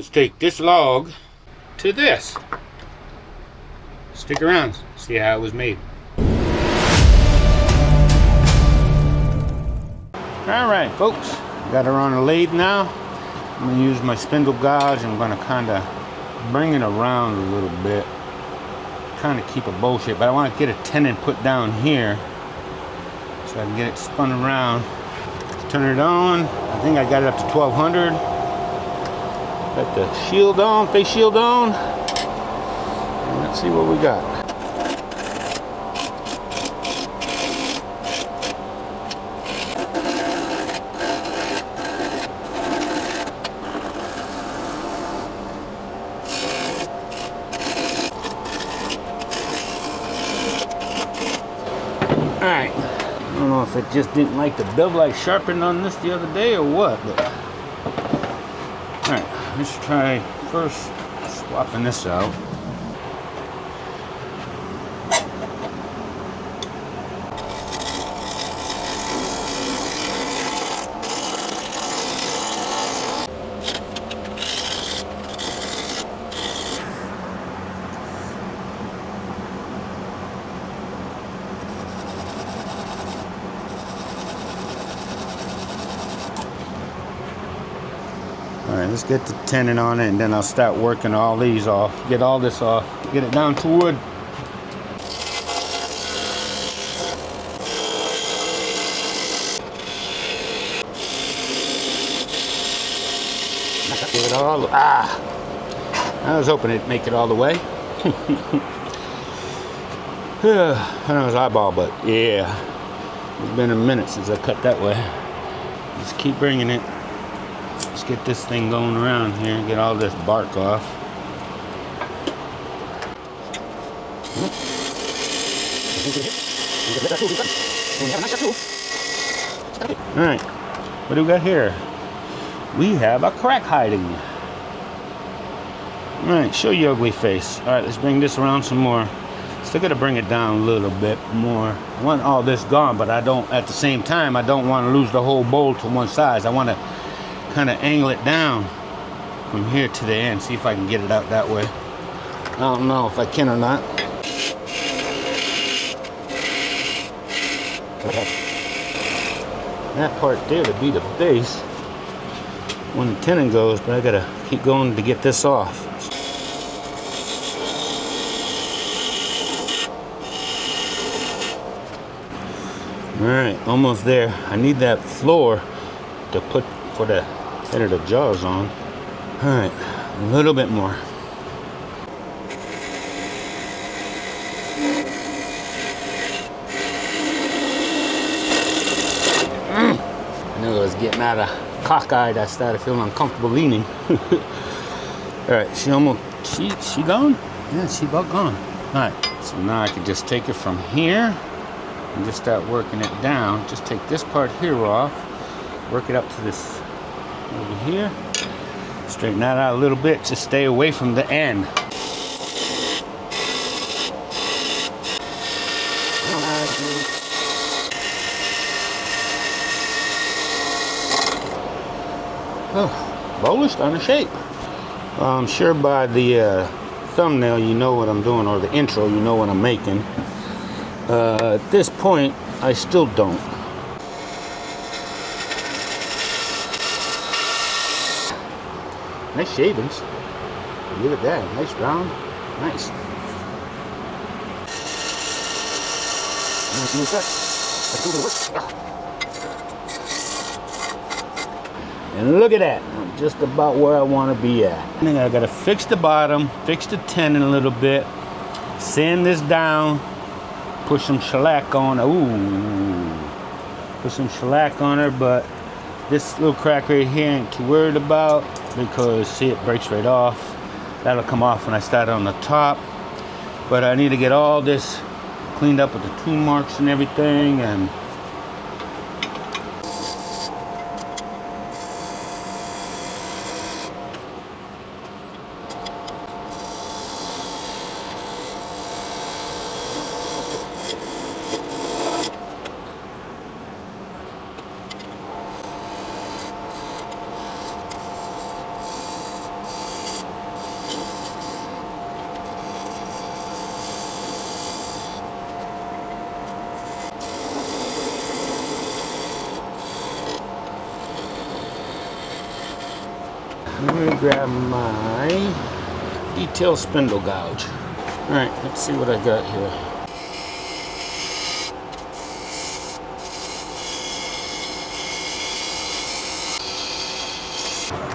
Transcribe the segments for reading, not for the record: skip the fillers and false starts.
Let's take this log to this. Stick around, see how it was made. Alright folks, got her on a lathe now. I'm going to use my spindle gouge. I'm going to kind of bring it around a little bit. Trying to keep a bowl shape, but I want to get a tenon put down here so I can get it spun around. Let's turn it on. I think I got it up to 1200. Got the shield on, face shield on. And let's see what we got. Alright, I don't know if it just didn't like the bevel I sharpened on this the other day or what, but alright, let's try first swapping this out. Alright, let's get the tenon on it and then I'll start working all these off. Get all this off. Get it down to wood. Give it all. I was hoping it'd make it all the way. I know it's eyeball, but yeah. It's been a minute since I cut that way. Just keep bringing it. Let's get this thing going around here, get all this bark off. Alright, what do we got here? We have a crack hiding. Alright, show your ugly face. Alright, let's bring this around some more. Still gotta bring it down a little bit more. I want all this gone, but I don't, at the same time, I don't want to lose the whole bowl to one side. I want to kind of angle it down from here to the end, see if I can get it out that way. I don't know if I can or not. That part there to be the base when the tenon goes, but I gotta keep going to get this off. Alright, almost there. I need that floor to put for the head of the jaws on. Alright, a little bit more. I knew I was getting out of cockeyed. I started feeling uncomfortable leaning. Alright, she gone? Yeah, she about gone. Alright, so now I can just take it from here and just start working it down. Just take this part here off, work it up to this over here, straighten that out a little bit, just stay away from the end. Oh, bowl is starting to shape. I'm sure by the thumbnail you know what I'm doing, or the intro you know what I'm making. At this point I still don't. Nice shavings. Give it that. Nice round. Nice. And look at that. I'm just about where I want to be at. I think I gotta fix the bottom, fix the tenon a little bit, sand this down, put some shellac on. Put some shellac on her, but this little crack right here ain't too worried about, because see, it breaks right off. That'll come off when I start on the top. But I need to get all this cleaned up with the tool marks and everything, and I'm gonna grab my detail spindle gouge. All right, let's see what I got here.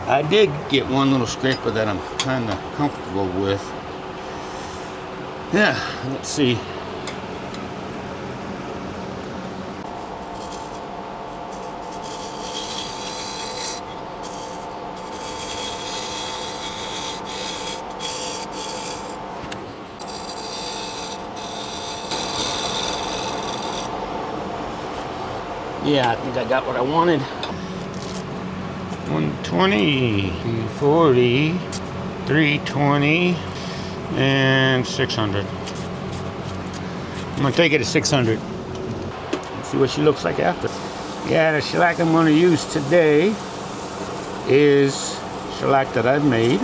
I did get one little scraper that I'm kind of comfortable with. Yeah, let's see. Yeah, I think I got what I wanted. 120, 240, 320, and 600. I'm gonna take it at 600. Let's see what she looks like after. Yeah, the shellac I'm gonna use today is shellac that I've made.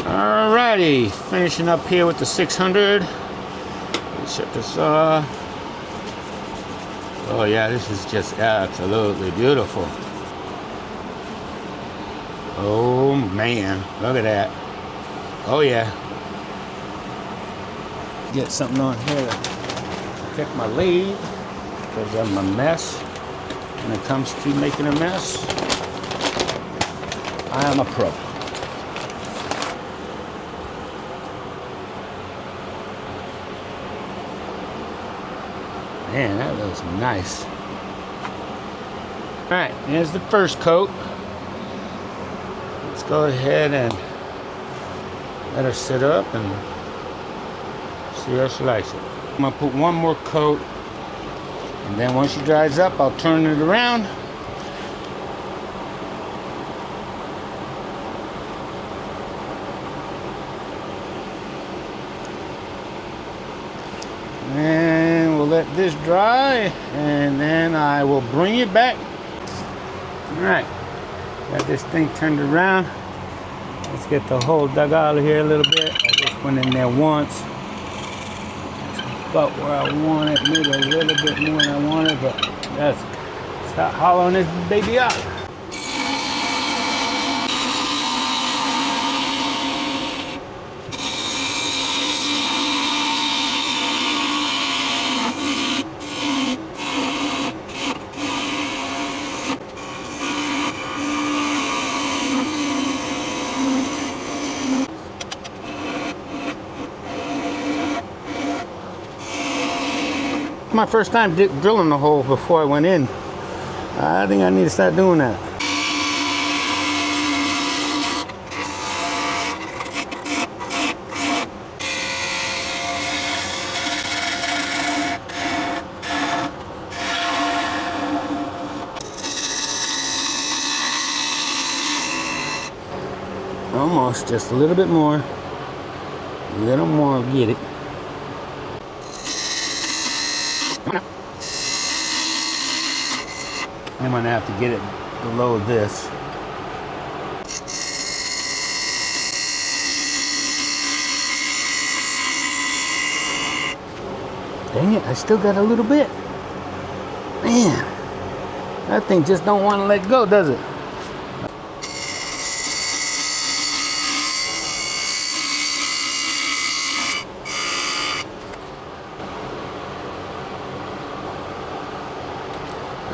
Alrighty, finishing up here with the 600. Let's shut this off. Oh yeah, this is just absolutely beautiful. Oh man, look at that. Oh yeah. Get something on here to protect my lathe because I'm a mess. When it comes to making a mess, I am a pro. Man, that looks nice. All right, here's the first coat. Let's go ahead and let her sit up and see how she likes it. I'm gonna put one more coat, and then once she dries up, I'll turn it around. And we'll let this dry, and then I will bring it back. All right, got this thing turned around. Let's get the hole dug out of here a little bit. I just went in there once. That's about where I want it, maybe a little bit more than I wanted, but let's start hollowing this baby out. My first time drilling the hole before I went in. I think I need to start doing that. Almost, just a little bit more. A little more, get it. I'm gonna have to get it below this. Dang it, I still got a little bit. Man, that thing just don't want to let go, does it?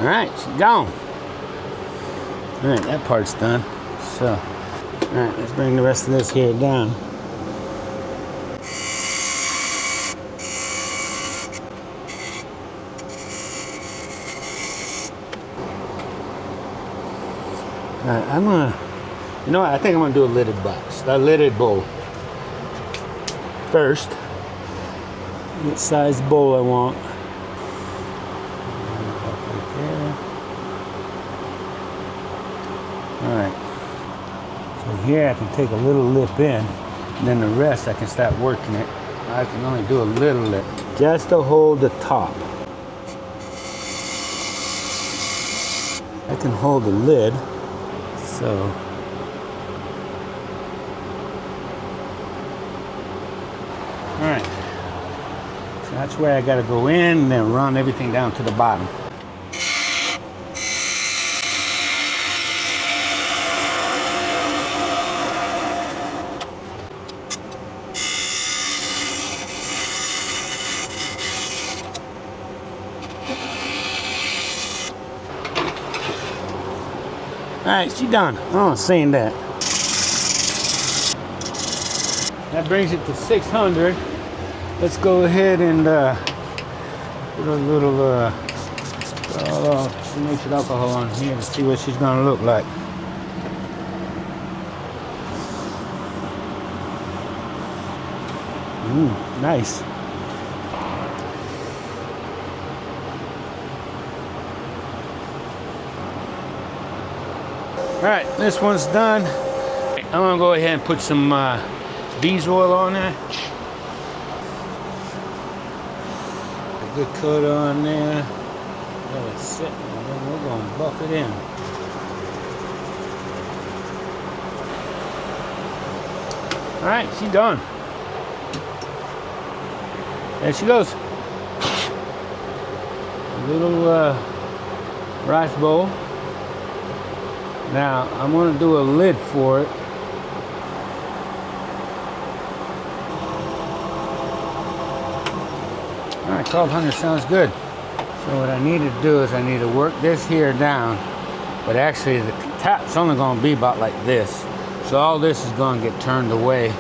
All right, she's gone. All right, that part's done. So, all right, let's bring the rest of this here down. All right, I'm gonna, you know what, I think I'm gonna do a lidded box, a lidded bowl. First, what size bowl I want. Alright, so here I can take a little lip in, and then the rest I can start working it. I can only do a little lip, just to hold the top. I can hold the lid, so. Alright, so that's where I gotta go in and then run everything down to the bottom. Alright, she done. Oh, saying that. That brings it to 600. Let's go ahead and put a little denatured alcohol on here to see what she's gonna look like. Nice. Alright, this one's done. I'm gonna go ahead and put some bees oil on there. A good coat on there. Let it sit, and then we're gonna buff it in. Alright, she's done. There she goes. A little rice bowl. Now, I'm going to do a lid for it. Alright, 1200 sounds good. So what I need to do is I need to work this here down. But actually, the tap's only going to be about like this. So all this is going to get turned away.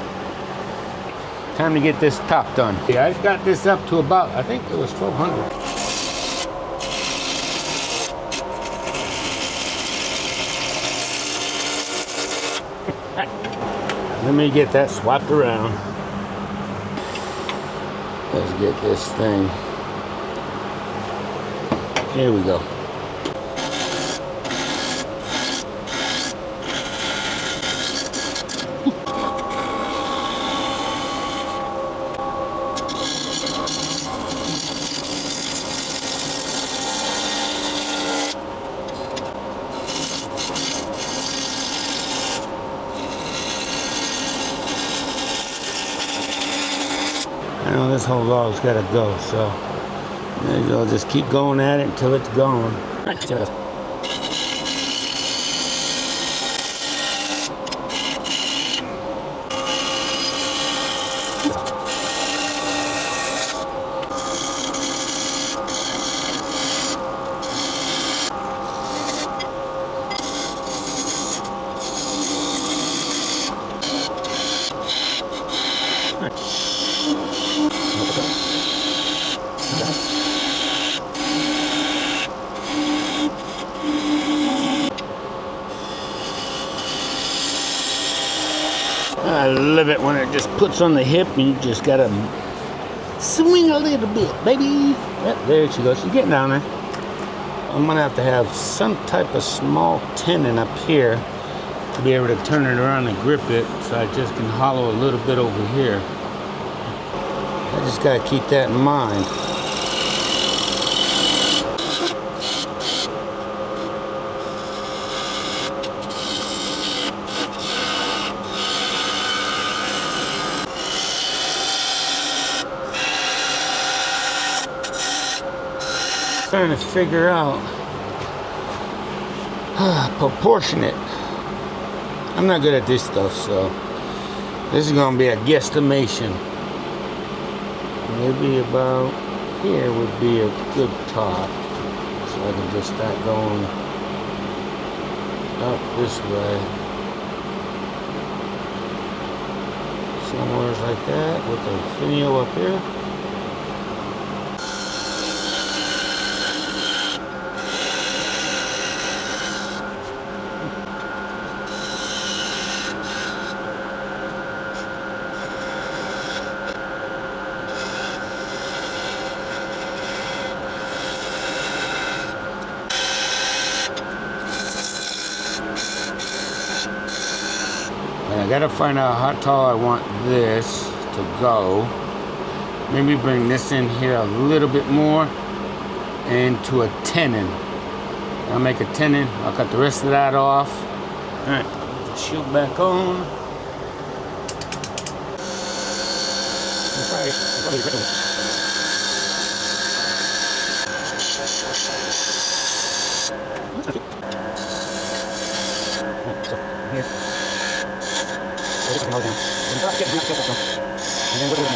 Time to get this top done. Yeah, I've got this up to about, I think it was 1200. Let me get that swapped around. Let's get this thing. Here we go. I know this whole log's got to go, so maybe I'll just keep going at it until it's gone. I love it when it just puts on the hip and you just gotta swing a little bit, baby. Yep, there she goes. She's getting down there. I'm gonna have to have some type of small tenon up here to be able to turn it around and grip it, so I just can hollow a little bit over here. I just gotta keep that in mind. Trying to figure out proportionate. I'm not good at this stuff, so this is gonna be a guesstimation. Maybe about here would be a good top, so I can just start going up this way, somewhere like that, with the finial up here. I gotta find out how tall I want this to go. Maybe bring this in here a little bit more into a tenon. I'll make a tenon. I'll cut the rest of that off. All right, put the shield back on. Here. And then we're going to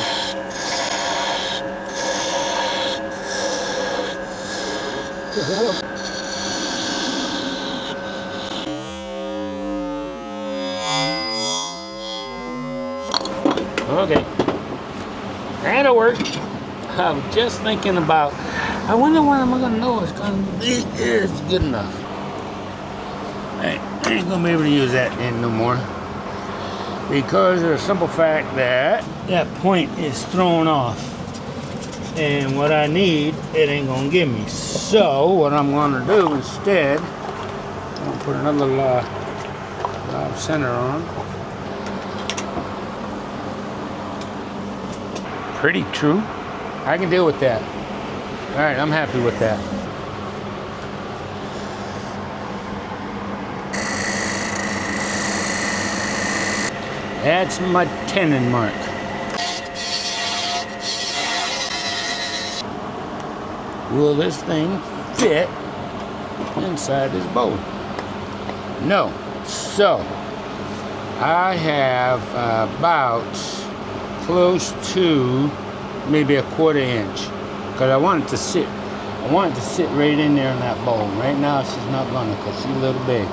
Okay. That'll work. I was just thinking about, I wonder when am I gonna know it's good enough. I ain't gonna be able to use that then no more. Because of the simple fact that that point is thrown off. And what I need, it ain't gonna give me. So what I'm gonna do instead, I'm gonna put another valve center on. Pretty true. I can deal with that. All right, I'm happy with that. That's my tenon mark. Will this thing fit inside this bowl? No. So, I have about close to maybe 1/4 inch because I want it to sit. I want it to sit right in there in that bowl. Right now, she's not gonna because she's a little big,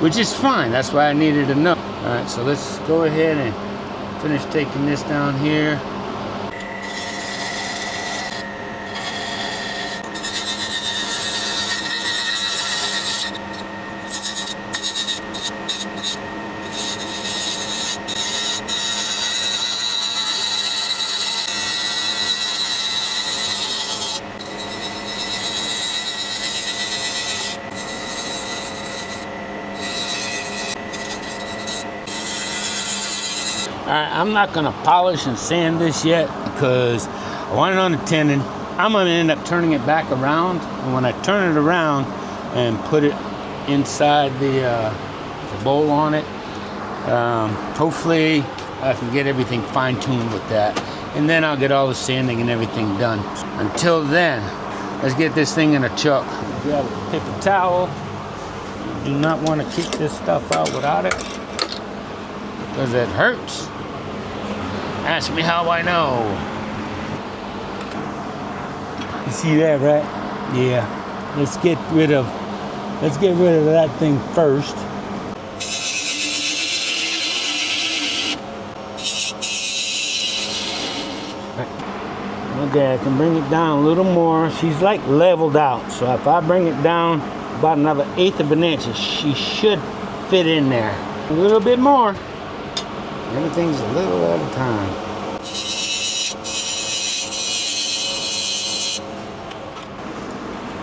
which is fine. That's why I needed to know. All right, so let's go ahead and finish taking this down here. I'm not gonna polish and sand this yet because I want it on the tenon. I'm gonna end up turning it back around, and when I turn it around and put it inside the bowl on it, hopefully I can get everything fine-tuned with that, and then I'll get all the sanding and everything done. Until then, let's get this thing in a chuck. Grab a paper towel. You do not want to kick this stuff out without it because it hurts. Ask me how I know. You see that, right? Yeah. Let's get rid of that thing first. Okay, I can bring it down a little more. She's like leveled out. So if I bring it down about another 1/8 of an inch, she should fit in there. A little bit more. Everything's a little at a time.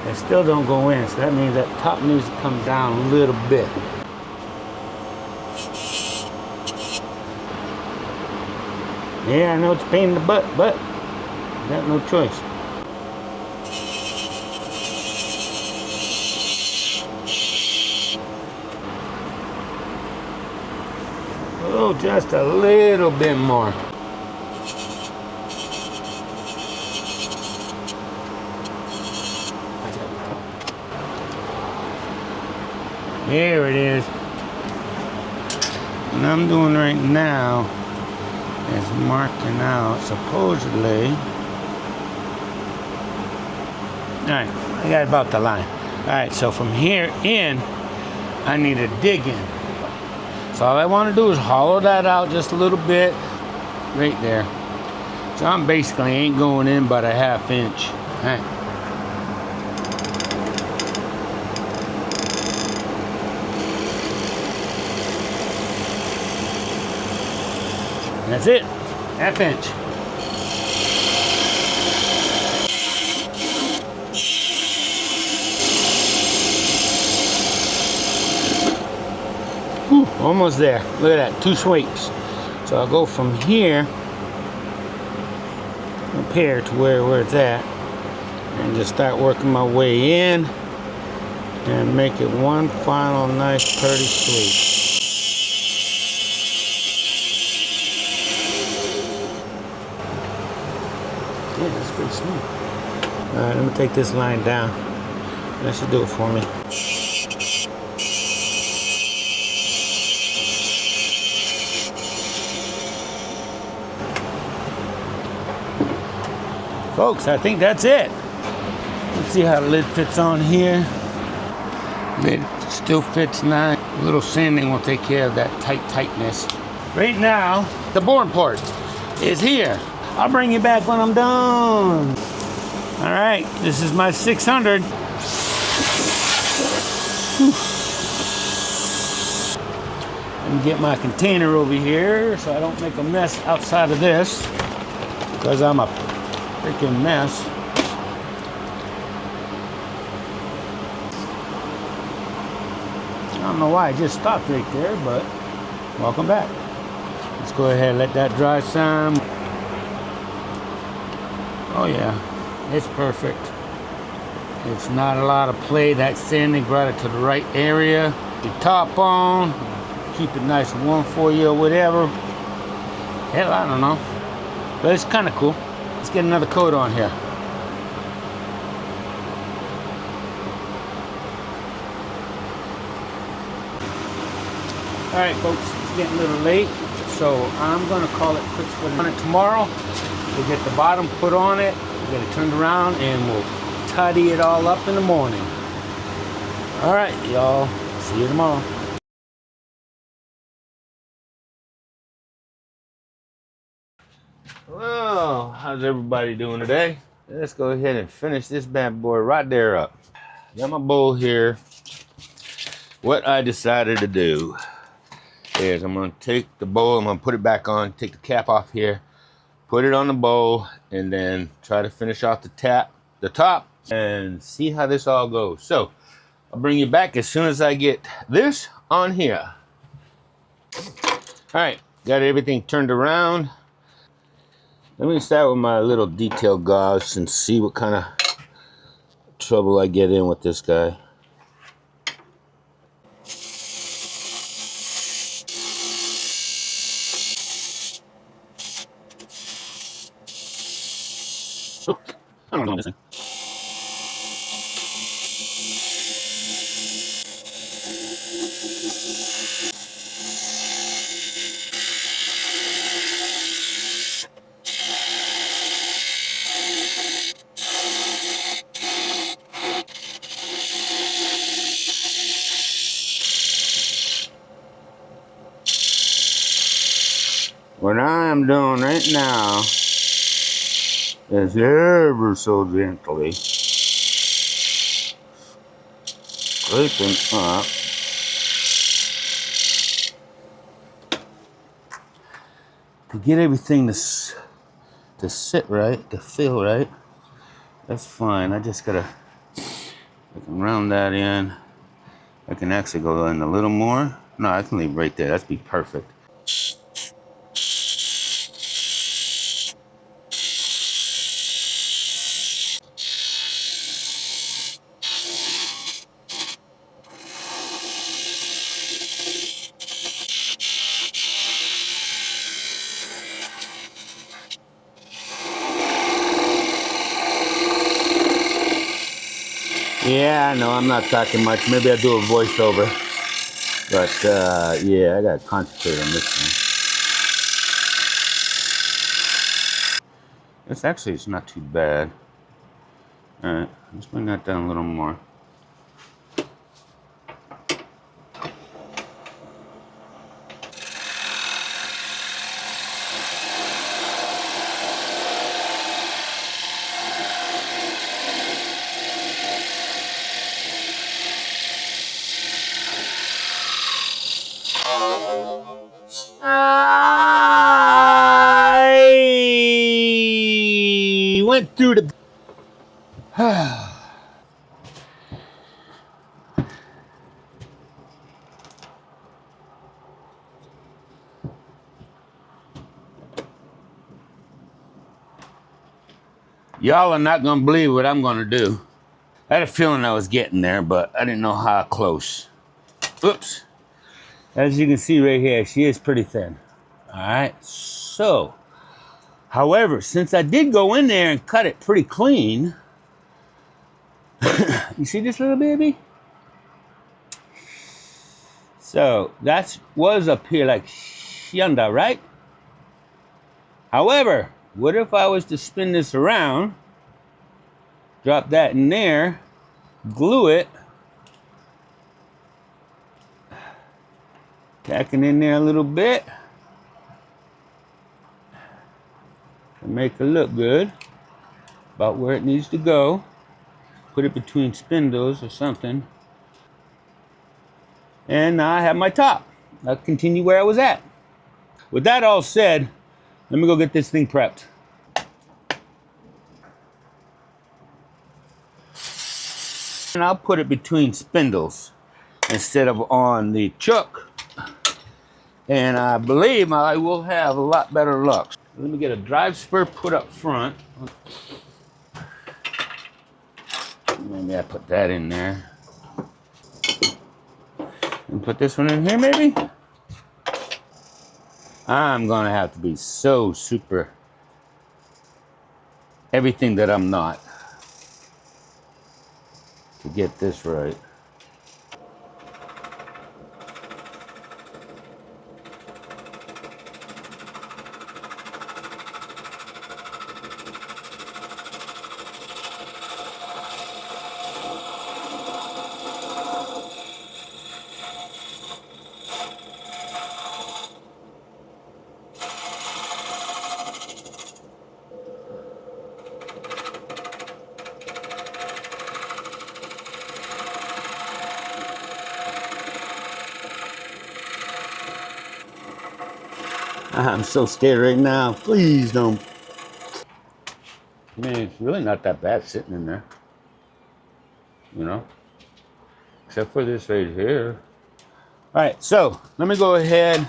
They still don't go in, so that means that top needs to come down a little bit. Yeah, I know it's a pain in the butt, but I got no choice. Oh, just a little bit more. There it is. What I'm doing right now is marking out, supposedly. Alright, I got about the line. Alright, so from here in, I need to dig in. So all I want to do is hollow that out just a little bit, right there. So I'm basically ain't going in but a 1/2 inch. All right. That's it, 1/2 inch. Whew, almost there. Look at that, 2 sweeps. So I'll go from here up here to where it's at, and just start working my way in and make it one final nice pretty sweep. Yeah, that's pretty smooth. Alright, let me take this line down. That should do it for me. Folks, I think that's it. Let's see how the lid fits on here. Lid still fits nice. A little sanding will take care of that tightness. Right now, the boring part. is here. I'll bring you back when I'm done. All right, this is my 600. Let me get my container over here so I don't make a mess outside of this, because I'm a freaking mess. I don't know why I just stopped right there, but welcome back. Let's go ahead and let that dry some. Oh yeah, it's perfect. It's not a lot of play. That sanding brought it to the right area. The top on, keep it nice and warm for you or whatever. Hell, I don't know. But it's kind of cool. Let's get another coat on here. All right, folks, it's getting a little late, so I'm gonna call it quits for the minute tomorrow. We'll get the bottom put on it, we'll get it turned around, and we'll tidy it all up in the morning. All right, y'all, see you tomorrow. Well, how's everybody doing today? Let's go ahead and finish this bad boy right there up. Got my bowl here. What I decided to do is I'm gonna take the bowl, I'm gonna put it back on, take the cap off here, put it on the bowl, and then try to finish off the top, and see how this all goes. So I'll bring you back as soon as I get this on here. All right, got everything turned around. Let me start with my little detail gauze and see what kind of trouble I get in with this guy. Oops, I don't know this thing. What I am doing right now is ever so gently scraping up to get everything to sit right, to feel right. That's fine. I just gotta, I can round that in. I can actually go in a little more. No, I can leave right there. That's be perfect. Yeah, I know I'm not talking much. Maybe I'll do a voiceover. But yeah, I gotta concentrate on this one. It's not too bad. All right, let's bring that down a little more. I went through the Y'all are not gonna believe what I'm gonna do. I had a feeling I was getting there, but I didn't know how close. Oops. As you can see right here, she is pretty thin. All right, so, however, since I did go in there and cut it pretty clean, you see this little baby? So, that was up here like yonder, right? However, what if I was to spin this around, drop that in there, glue it, tack it in there a little bit, to make it look good, about where it needs to go. Put it between spindles or something. And now I have my top. I'll continue where I was at. With that all said, let me go get this thing prepped. And I'll put it between spindles instead of on the chuck. And I believe I will have a lot better luck. Let me get a drive spur put up front. Maybe I put that in there. And put this one in here maybe? I'm gonna have to be so super everything that I'm not to get this right. I'm so scared right now. Please don't. I mean, it's really not that bad sitting in there, you know, except for this right here. All right, so let me go ahead,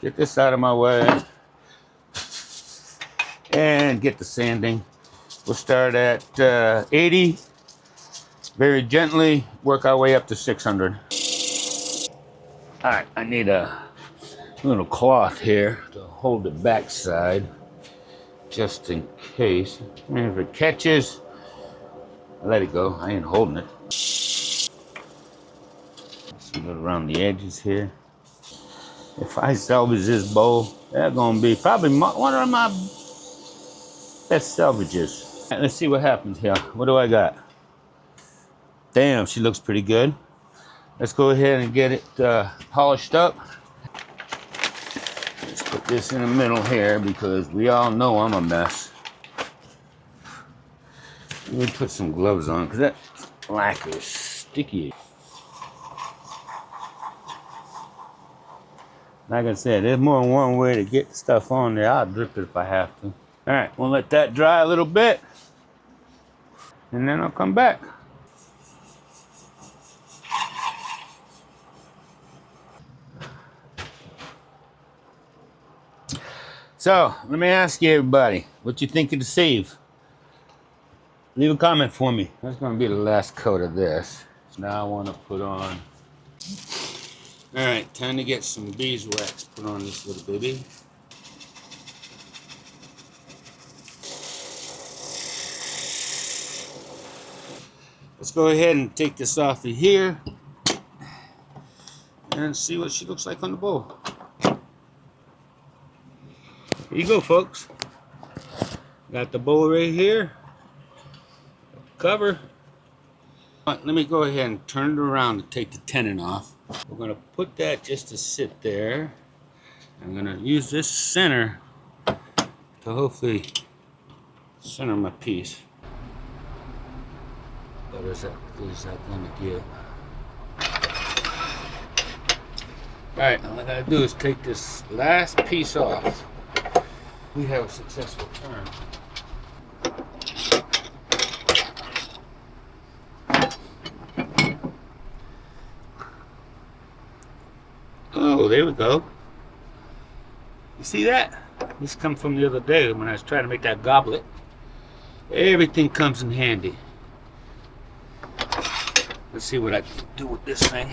get this out of my way, and get the sanding. We'll start at 80, very gently, work our way up to 600. All right, I need a little cloth here to hold the backside, just in case. And if it catches, I let it go. I ain't holding it. Let's go around the edges here. If I salvage this bowl, that's gonna be probably one of my best salvages. All right, let's see what happens here. What do I got? Damn, she looks pretty good. Let's go ahead and get it polished up. Let's put this in the middle here because we all know I'm a mess. Let me put some gloves on because that lacquer is sticky. Like I said, there's more than one way to get stuff on there. I'll drip it if I have to. All right, we'll let that dry a little bit and then I'll come back. So, let me ask you everybody, what you think of the sieve? Leave a comment for me. That's gonna be the last coat of this. So now I wanna put on, all right, time to get some beeswax put on this little baby. Let's go ahead and take this off of here and see what she looks like on the bowl. Here you go, folks. Got the bowl right here. Cover. Let me go ahead and turn it around to take the tenon off. We're gonna put that just to sit there. I'm gonna use this center to hopefully center my piece. What is that gonna give? All right, all I gotta do is take this last piece off. We have a successful turn. Oh, there we go. You see that? This comes from the other day when I was trying to make that goblet. Everything comes in handy. Let's see what I can do with this thing.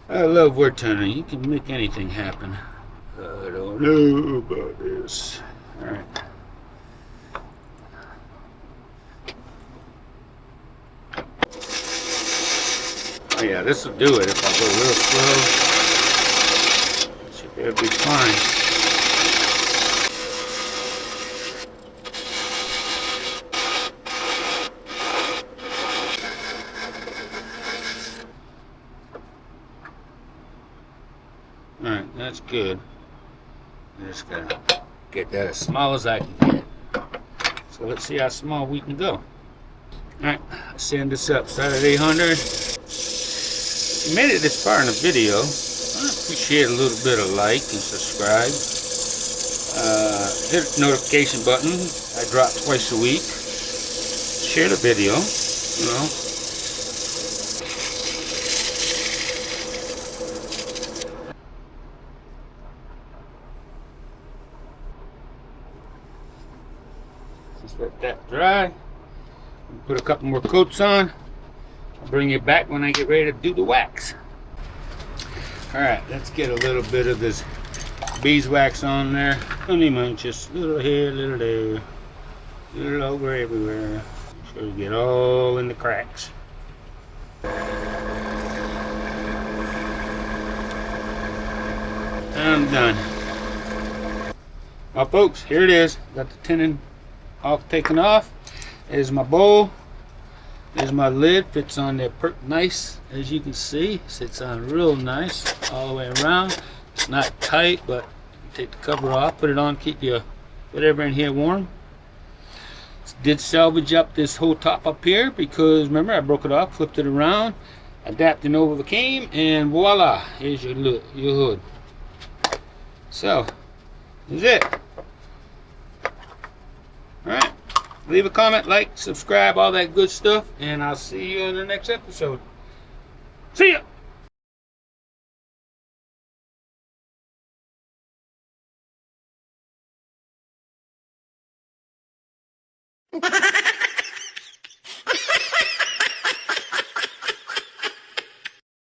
I love woodturning. You can make anything happen. I don't know about this. All right. Oh yeah, this will do it if I go real slow. Should be able to be fine. All right, that's good. I just gotta get that as small as I can get. So let's see how small we can go. Alright, send this up. Start at 800. If you made it this far in the video, I appreciate a little bit of like and subscribe. Hit the notification button. I drop twice a week. Share the video, you know. Just let that dry. Put a couple more coats on. I'll bring you back when I get ready to do the wax. Alright, let's get a little bit of this beeswax on there. Only just a little here, a little there, a little over everywhere. So you get all in the cracks. I'm done. Well, folks, here it is. Got the tenon all taken off. There's my bowl. There's my lid. Fits on there nice, as you can see. Sits on real nice all the way around. It's not tight, but take the cover off, put it on, keep your whatever in here warm. Did salvage up this whole top up here because remember I broke it off, flipped it around, adapted and overcame, and voila, here's your hood. So, that's it. Alright, leave a comment, like, subscribe, all that good stuff, and I'll see you in the next episode. See ya!